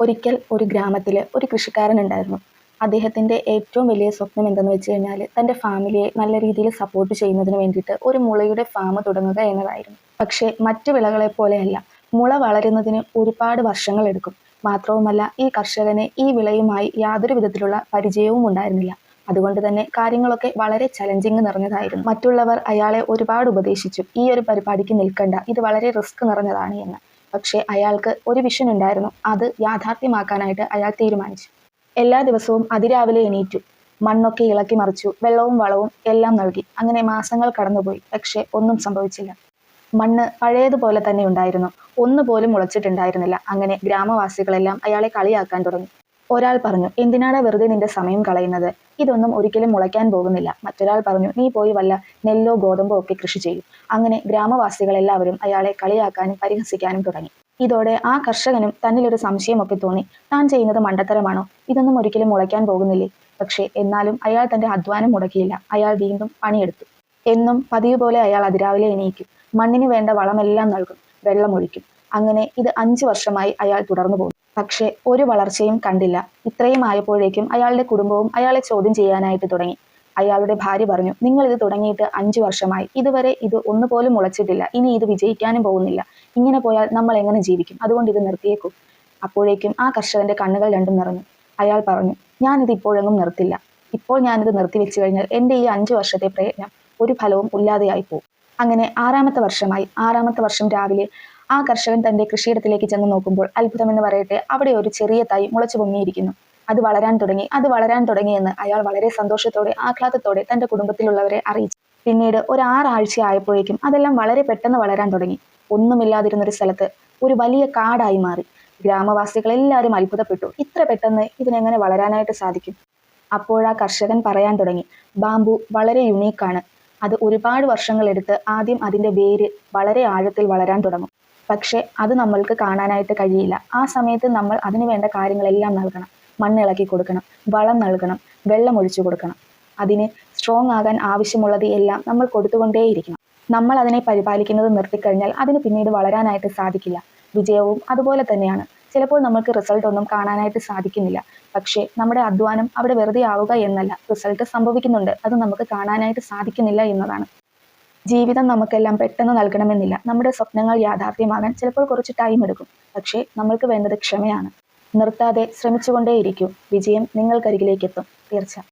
ഒരിക്കൽ ഒരു ഗ്രാമത്തിൽ ഒരു കൃഷിക്കാരനുണ്ടായിരുന്നു. അദ്ദേഹത്തിൻ്റെ ഏറ്റവും വലിയ സ്വപ്നം എന്തെന്ന് വെച്ച് കഴിഞ്ഞാൽ തൻ്റെ ഫാമിലിയെ നല്ല രീതിയിൽ സപ്പോർട്ട് ചെയ്യുന്നതിന് വേണ്ടിയിട്ട് ഒരു മുളയുടെ ഫാം തുടങ്ങുക എന്നതായിരുന്നു. പക്ഷേ മറ്റു വിളകളെ പോലെയല്ല, മുള വളരുന്നതിന് ഒരുപാട് വർഷങ്ങളെടുക്കും. മാത്രവുമല്ല, ഈ കർഷകന് ഈ വിളയുമായി യാതൊരു വിധത്തിലുള്ള പരിചയവും ഉണ്ടായിരുന്നില്ല. അതുകൊണ്ട് തന്നെ കാര്യങ്ങളൊക്കെ വളരെ ചലഞ്ചിങ് നിറഞ്ഞതായിരുന്നു. മറ്റുള്ളവർ അയാളെ ഒരുപാട് ഉപദേശിച്ചു, ഈ ഒരു പരിപാടിക്ക് നിൽക്കണ്ട, ഇത് വളരെ റിസ്ക് നിറഞ്ഞതാണ് എന്ന്. പക്ഷേ അയാൾക്ക് ഒരു വിഷൻ ഉണ്ടായിരുന്നു. അത് യാഥാർത്ഥ്യമാക്കാനായിട്ട് അയാൾ തീരുമാനിച്ചു. എല്ലാ ദിവസവും അതിരാവിലെ എണീറ്റു. മണ്ണൊക്കെ ഇളക്കി മറിച്ചു, വെള്ളവും വളവും എല്ലാം നൽകി. അങ്ങനെ മാസങ്ങൾ കടന്നുപോയി. പക്ഷേ ഒന്നും സംഭവിച്ചില്ല. മണ്ണ് പഴയതുപോലെ തന്നെ ഉണ്ടായിരുന്നു. ഒന്നുപോലും മുളച്ചിട്ടുണ്ടായിരുന്നില്ല. അങ്ങനെ ഗ്രാമവാസികളെല്ലാം അയാളെ കളിയാക്കാൻ തുടങ്ങി. ഒരാൾ പറഞ്ഞു, എന്തിനാണ് വെറുതെ നിന്റെ സമയം കളയുന്നത്? ഇതൊന്നും ഒരിക്കലും മുളയ്ക്കാൻ പോകുന്നില്ല. മറ്റൊരാൾ പറഞ്ഞു, നീ പോയി വല്ല നെല്ലോ ഗോതമ്പോ ഒക്കെ കൃഷി ചെയ്യും. അങ്ങനെ ഗ്രാമവാസികളെല്ലാവരും അയാളെ കളിയാക്കാനും പരിഹസിക്കാനും തുടങ്ങി. ഇതോടെ ആ കർഷകനും തന്നിലൊരു സംശയമൊക്കെ തോന്നി. താൻ ചെയ്യുന്നത് മണ്ടത്തരമാണോ? ഇതൊന്നും ഒരിക്കലും മുളയ്ക്കാൻ പോകുന്നില്ലേ? പക്ഷേ എന്നാലും അയാൾ തന്റെ അധ്വാനം മുടക്കിയില്ല. അയാൾ വീണ്ടും പണിയെടുത്തു. എന്നും പതിവ് പോലെ അയാൾ അതിരാവിലെ എണീക്കും. മണ്ണിന് വേണ്ട വളമെല്ലാം നൽകും, വെള്ളമൊഴിക്കും. അങ്ങനെ ഇത് 5 വർഷമായി അയാൾ തുടർന്നു പോകും. പക്ഷേ ഒരു വളർച്ചയും കണ്ടില്ല. ഇത്രയും ആയപ്പോഴേക്കും അയാളുടെ കുടുംബവും അയാളെ ചോദ്യം ചെയ്യാനായിട്ട് തുടങ്ങി. അയാളുടെ ഭാര്യ പറഞ്ഞു, നിങ്ങൾ ഇത് തുടങ്ങിയിട്ട് 5 വർഷമായി, ഇതുവരെ ഇത് ഒന്നുപോലും മുളച്ചിട്ടില്ല. ഇനി ഇത് വിജയിക്കാനും പോകുന്നില്ല. ഇങ്ങനെ പോയാൽ നമ്മൾ എങ്ങനെ ജീവിക്കും? അതുകൊണ്ട് ഇത് നിർത്തിയേക്കും. അപ്പോഴേക്കും ആ കർഷകന്റെ കണ്ണുകൾ രണ്ടും നിറഞ്ഞു. അയാൾ പറഞ്ഞു, ഞാനിത് ഇപ്പോഴെങ്ങും നിർത്തില്ല. ഇപ്പോൾ ഞാനിത് നിർത്തിവെച്ചു കഴിഞ്ഞാൽ എൻ്റെ ഈ 5 വർഷത്തെ പ്രയത്നം ഒരു ഫലവും ഇല്ലാതെയായി പോകും. അങ്ങനെ 6ാമത്തെ വർഷമായി. 6ാമത്തെ വർഷം രാവിലെ ആ കർഷകൻ തന്റെ കൃഷിയിടത്തിലേക്ക് ചെന്ന് നോക്കുമ്പോൾ അത്ഭുതമെന്ന് പറയട്ടെ, അവിടെ ഒരു ചെറിയ തൈ മുളച്ചു പൊങ്ങിയിരിക്കുന്നു. അത് വളരാൻ തുടങ്ങി എന്ന് അയാൾ വളരെ സന്തോഷത്തോടെ ആഹ്ലാദത്തോടെ തന്റെ കുടുംബത്തിലുള്ളവരെ അറിയിച്ചു. പിന്നീട് ഒരു 6 ആഴ്ച ആയപ്പോഴേക്കും അതെല്ലാം വളരെ പെട്ടെന്ന് വളരാൻ തുടങ്ങി. ഒന്നുമില്ലാതിരുന്നൊരു സ്ഥലത്ത് ഒരു വലിയ കാടായി മാറി. ഗ്രാമവാസികൾ എല്ലാവരും അത്ഭുതപ്പെട്ടു. ഇത്ര പെട്ടെന്ന് ഇതിനെങ്ങനെ വളരാനായിട്ട് സാധിക്കും? അപ്പോഴാ കർഷകൻ പറയാൻ തുടങ്ങി, ബാംബു വളരെ യുണീക്കാണ്. അത് ഒരുപാട് വർഷങ്ങളെടുത്ത് ആദ്യം അതിൻ്റെ വേര് വളരെ ആഴത്തിൽ വളരാൻ തുടങ്ങും. പക്ഷേ അത് നമ്മൾക്ക് കാണാനായിട്ട് കഴിയില്ല. ആ സമയത്ത് നമ്മൾ അതിന് വേണ്ട കാര്യങ്ങളെല്ലാം നൽകണം. മണ്ണിളക്കി കൊടുക്കണം, വളം നൽകണം, വെള്ളം ഒഴിച്ചു കൊടുക്കണം. അതിന് സ്ട്രോങ് ആകാൻ ആവശ്യമുള്ളത് എല്ലാം നമ്മൾ കൊടുത്തുകൊണ്ടേയിരിക്കണം. നമ്മൾ അതിനെ പരിപാലിക്കുന്നത് നിർത്തിക്കഴിഞ്ഞാൽ അതിന് പിന്നീട് വളരാനായിട്ട് സാധിക്കില്ല. വിജയവും അതുപോലെ തന്നെയാണ്. ചിലപ്പോൾ നമുക്ക് റിസൾട്ട് ഒന്നും കാണാനായിട്ട് സാധിക്കുന്നില്ല. പക്ഷേ നമ്മുടെ അധ്വാനം അവിടെ വെറുതെ ആവുക എന്നല്ല, റിസൾട്ട് സംഭവിക്കുന്നുണ്ട്. അത് നമുക്ക് കാണാനായിട്ട് സാധിക്കുന്നില്ല എന്നതാണ്. ജീവിതം നമുക്കെല്ലാം പെട്ടെന്ന് നൽകണമെന്നില്ല. നമ്മുടെ സ്വപ്നങ്ങൾ യാഥാർത്ഥ്യമാകാൻ ചിലപ്പോൾ കുറച്ച് ടൈം എടുക്കും. പക്ഷേ നമ്മൾക്ക് വേണ്ടത് ക്ഷമയാണ്. നിർത്താതെ ശ്രമിച്ചുകൊണ്ടേയിരിക്കൂ. വിജയം നിങ്ങൾക്കരികിലേക്കെത്തും, തീർച്ച.